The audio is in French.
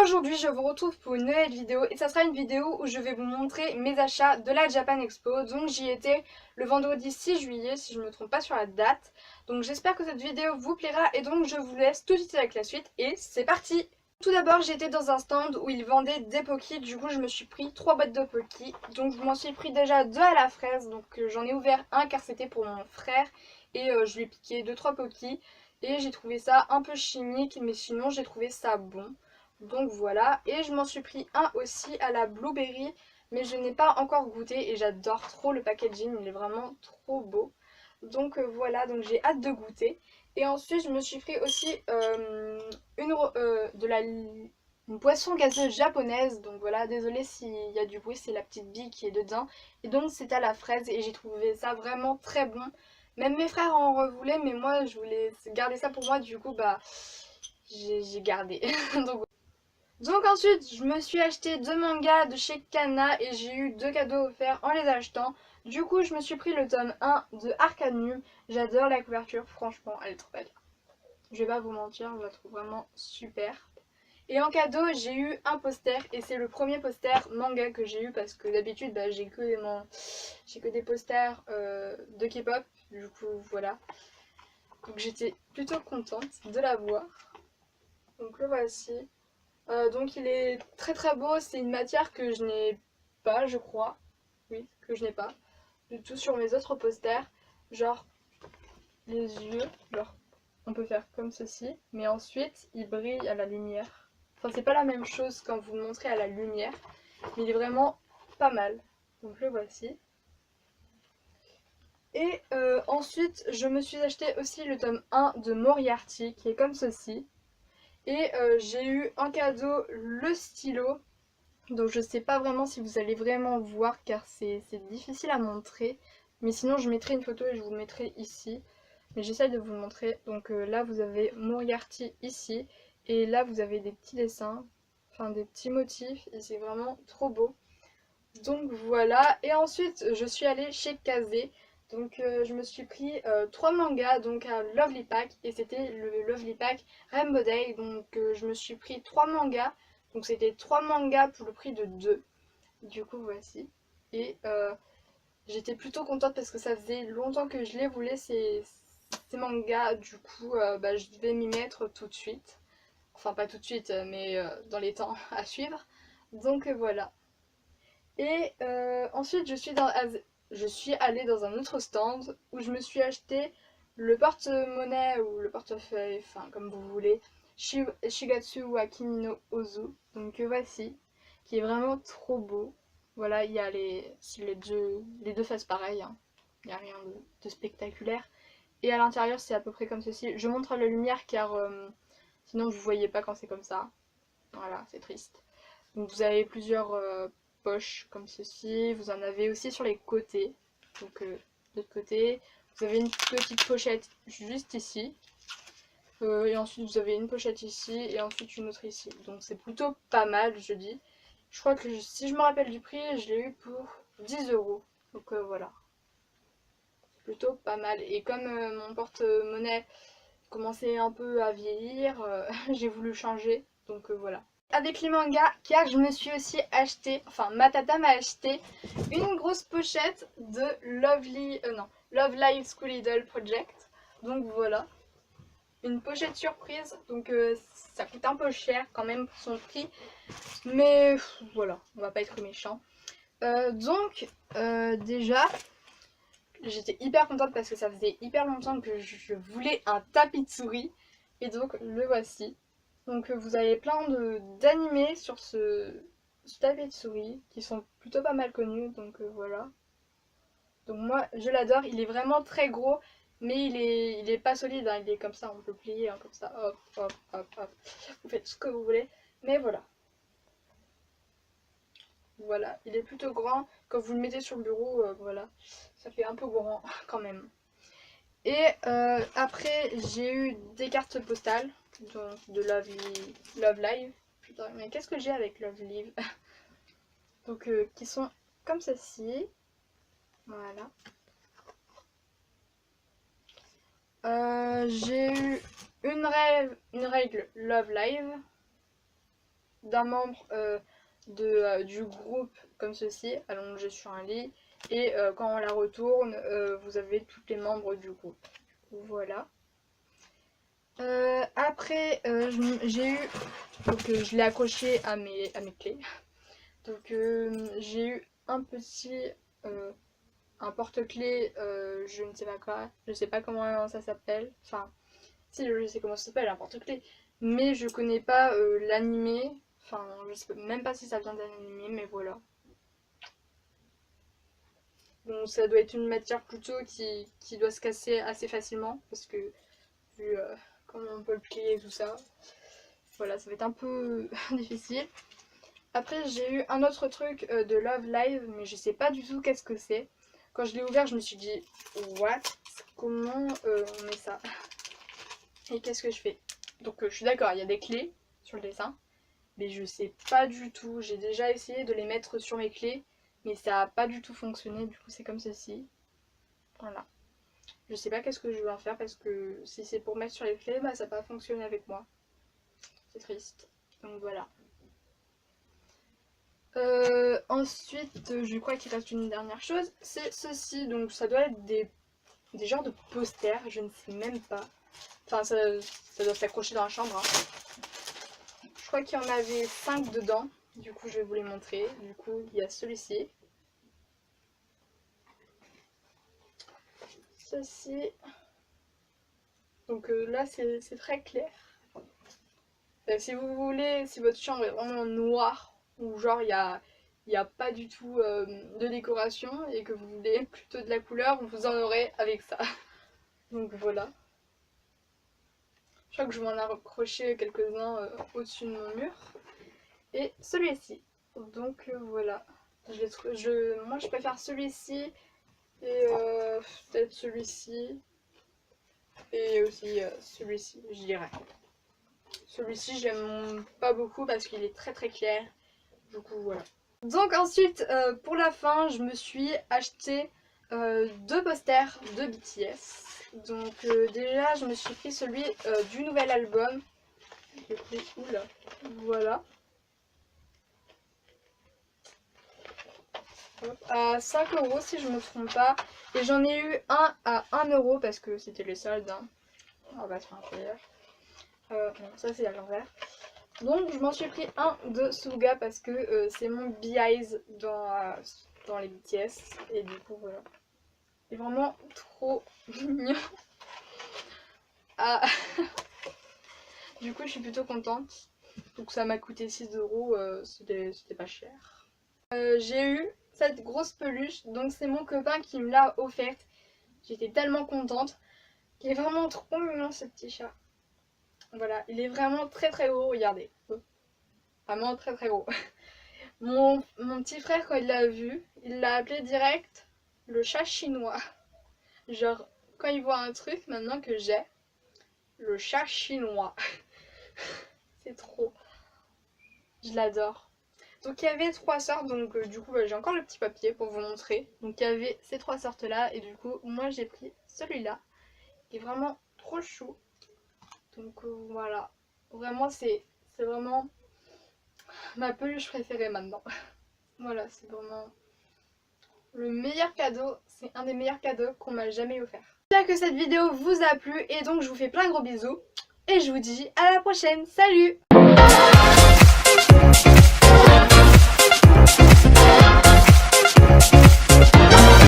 Aujourd'hui je vous retrouve pour une nouvelle vidéo et ça sera une vidéo où je vais vous montrer mes achats de la Japan Expo. Donc j'y étais le vendredi 6 juillet si je ne me trompe pas sur la date. Donc j'espère que cette vidéo vous plaira et donc je vous laisse tout de suite avec la suite et c'est parti. Tout d'abord j'étais dans un stand où ils vendaient des Pocky, du coup je me suis pris 3 boîtes de Pocky. Donc je m'en suis pris déjà 2 à la fraise, donc j'en ai ouvert un car c'était pour mon frère et je lui ai piqué 2-3 Pocky. Et j'ai trouvé ça un peu chimique mais sinon j'ai trouvé ça bon. Donc voilà, et je m'en suis pris un aussi à la blueberry, mais je n'ai pas encore goûté et j'adore trop le packaging, il est vraiment trop beau. Donc voilà, donc j'ai hâte de goûter. Et ensuite je me suis pris aussi une boisson gazeuse japonaise, donc voilà, désolée s'il y a du bruit, c'est la petite bille qui est dedans. Et donc c'est à la fraise et j'ai trouvé ça vraiment très bon. Même mes frères en revoulaient, mais moi je voulais garder ça pour moi, du coup bah j'ai gardé. Donc ensuite, je me suis acheté 2 mangas de chez Kana et j'ai eu 2 cadeaux offerts en les achetant. Du coup, je me suis pris le tome 1 de Arcanum. J'adore la couverture, franchement, elle est trop belle. Je vais pas vous mentir, je la trouve vraiment super. Et en cadeau, j'ai eu un poster et c'est le premier poster manga que j'ai eu parce que d'habitude, bah, j'ai que des posters de K-pop. Du coup, voilà. Donc j'étais plutôt contente de l'avoir. Donc le voici. Donc il est très très beau, c'est une matière que je n'ai pas je crois, oui que je n'ai pas du tout sur mes autres posters, genre les yeux, genre on peut faire comme ceci, mais ensuite il brille à la lumière. Enfin c'est pas la même chose quand vous le montrez à la lumière, mais il est vraiment pas mal. Donc le voici. Et ensuite je me suis acheté aussi le tome 1 de Moriarty qui est comme ceci. Et j'ai eu en cadeau le stylo. Donc je sais pas vraiment si vous allez vraiment voir car c'est difficile à montrer. Mais sinon je mettrai une photo et je vous le mettrai ici. Mais j'essaie de vous le montrer. Donc là vous avez Moriarty ici. Et là vous avez des petits dessins. Enfin des petits motifs. Et c'est vraiment trop beau. Donc voilà. Et ensuite je suis allée chez Kazé. Donc je me suis pris 3 mangas. Donc un Lovely Pack. Et c'était le Lovely Pack Rainbow Day. Donc je me suis pris 3 mangas. Donc c'était 3 mangas pour le prix de 2. Du coup voici. Et j'étais plutôt contente parce que ça faisait longtemps que je les voulais ces mangas. Du coup bah, je vais m'y mettre tout de suite. Enfin pas tout de suite mais dans les temps à suivre. Donc voilà. Et ensuite je suis allée dans un autre stand où je me suis acheté le porte-monnaie ou le portefeuille, enfin comme vous voulez, Shigatsu wa Kimi no Ozu. Donc voici, qui est vraiment trop beau. Voilà, il y a les deux faces pareilles, hein. Il n'y a rien de spectaculaire. Et à l'intérieur c'est à peu près comme ceci. Je montre à la lumière car sinon vous voyez pas quand c'est comme ça. Voilà, c'est triste. Donc vous avez plusieurs poches comme ceci. Vous en avez aussi sur les côtés. Donc de l'autre côté, vous avez une petite pochette juste ici. Et ensuite vous avez une pochette ici et ensuite une autre ici. Donc c'est plutôt pas mal je dis. Je crois que si je me rappelle du prix, je l'ai eu pour 10 euros. Donc voilà. Plutôt pas mal. Et comme mon porte-monnaie commençait un peu à vieillir, j'ai voulu changer. Donc voilà. Avec les mangas, car je me suis aussi acheté, enfin ma tata m'a acheté une grosse pochette de Love Live School Idol Project. Donc voilà, une pochette surprise, donc ça coûte un peu cher quand même pour son prix. Mais voilà, on va pas être méchant. Déjà, j'étais hyper contente parce que ça faisait hyper longtemps que je voulais un tapis de souris. Et donc le voici. Donc vous avez plein d'animés sur ce tapis de souris qui sont plutôt pas mal connus. Donc voilà. Donc moi je l'adore. Il est vraiment très gros. Mais il est pas solide. Hein. Il est comme ça. On peut plier hein, comme ça. Hop, hop, hop, hop. Vous faites ce que vous voulez. Mais voilà. Voilà. Il est plutôt grand. Quand vous le mettez sur le bureau, voilà. Ça fait un peu grand quand même. Et après, j'ai eu des cartes postales donc de Love Live. Putain, mais qu'est-ce que j'ai avec Love Live? Donc, qui sont comme ceci. Voilà. J'ai eu une règle Love Live. d'un membre du groupe comme ceci, allongé sur un lit. Et quand on la retourne, vous avez tous les membres du groupe. Voilà. Après, j'ai eu... Donc je l'ai accroché à mes clés. Donc j'ai eu un petit... un porte-clés, je ne sais pas quoi. Je sais pas comment ça s'appelle. Enfin, si, je sais comment ça s'appelle, un porte-clés. Mais je connais pas l'animé. Enfin, je sais même pas si ça vient d'un animé, mais voilà. Bon, ça doit être une matière plutôt qui doit se casser assez facilement, parce que vu comment on peut le plier et tout ça, voilà, ça va être un peu difficile. Après, j'ai eu un autre truc de Love Live, mais je sais pas du tout qu'est-ce que c'est. Quand je l'ai ouvert, je me suis dit, what? Comment on met ça? Et qu'est-ce que je fais? Donc je suis d'accord, il y a des clés sur le dessin, mais je sais pas du tout. J'ai déjà essayé de les mettre sur mes clés, mais ça n'a pas du tout fonctionné. Du coup, c'est comme ceci. Voilà. Je sais pas qu'est-ce que je vais en faire, parce que si c'est pour mettre sur les clés, bah ça n'a pas fonctionné avec moi. C'est triste. Donc voilà. Ensuite, je crois qu'il reste une dernière chose. C'est ceci. Donc ça doit être des genres de posters. Je ne sais même pas. Enfin, ça doit s'accrocher dans la chambre. Hein. Je crois qu'il y en avait 5 dedans. Du coup, je vais vous les montrer. Du coup, il y a celui-ci. Ceci. Donc là, c'est très clair. Si vous voulez, si votre chambre est vraiment noire, ou genre il y a pas du tout de décoration, et que vous voulez plutôt de la couleur, vous en aurez avec ça. Donc voilà. Je crois que je vais en accrocher quelques-uns au-dessus de mon mur. Et celui-ci. Donc voilà. Moi je préfère celui-ci. Et peut-être celui-ci. Et aussi celui-ci, je dirais. Celui-ci, je l'aime pas beaucoup parce qu'il est très très clair. Du coup, voilà. Donc ensuite, pour la fin, je me suis acheté 2 posters de BTS. Donc déjà, je me suis pris celui du nouvel album. J'ai pris, oula, voilà. Hop, à 5 € si je me trompe pas. Et j'en ai eu un à 1 € parce que c'était les soldes. Hein. On va se faire un peu. Non, ça c'est à l'envers. Donc je m'en suis pris un de Suga parce que c'est mon B-Eyes dans les BTS. Et du coup voilà. C'est vraiment trop mignon. Ah. Du coup je suis plutôt contente. Donc ça m'a coûté 6 €, c'était pas cher. J'ai eu cette grosse peluche. Donc c'est mon copain qui me l'a offerte. J'étais tellement contente. Il est vraiment trop mignon ce petit chat. Voilà, il est vraiment très très gros, regardez. Vraiment très très gros. Mon petit frère, quand il l'a vu, il l'a appelé direct le chat chinois. Genre, quand il voit un truc maintenant que j'ai, le chat chinois. C'est trop. Je l'adore. Donc il y avait 3 sortes, donc du coup j'ai encore le petit papier pour vous montrer. Donc il y avait ces 3 sortes là, et du coup moi j'ai pris celui-là, qui est vraiment trop chou. Donc voilà, vraiment c'est vraiment ma peluche préférée maintenant. Voilà, c'est vraiment le meilleur cadeau, c'est un des meilleurs cadeaux qu'on m'a jamais offert. J'espère que cette vidéo vous a plu, et donc je vous fais plein de gros bisous. Et je vous dis à la prochaine, salut!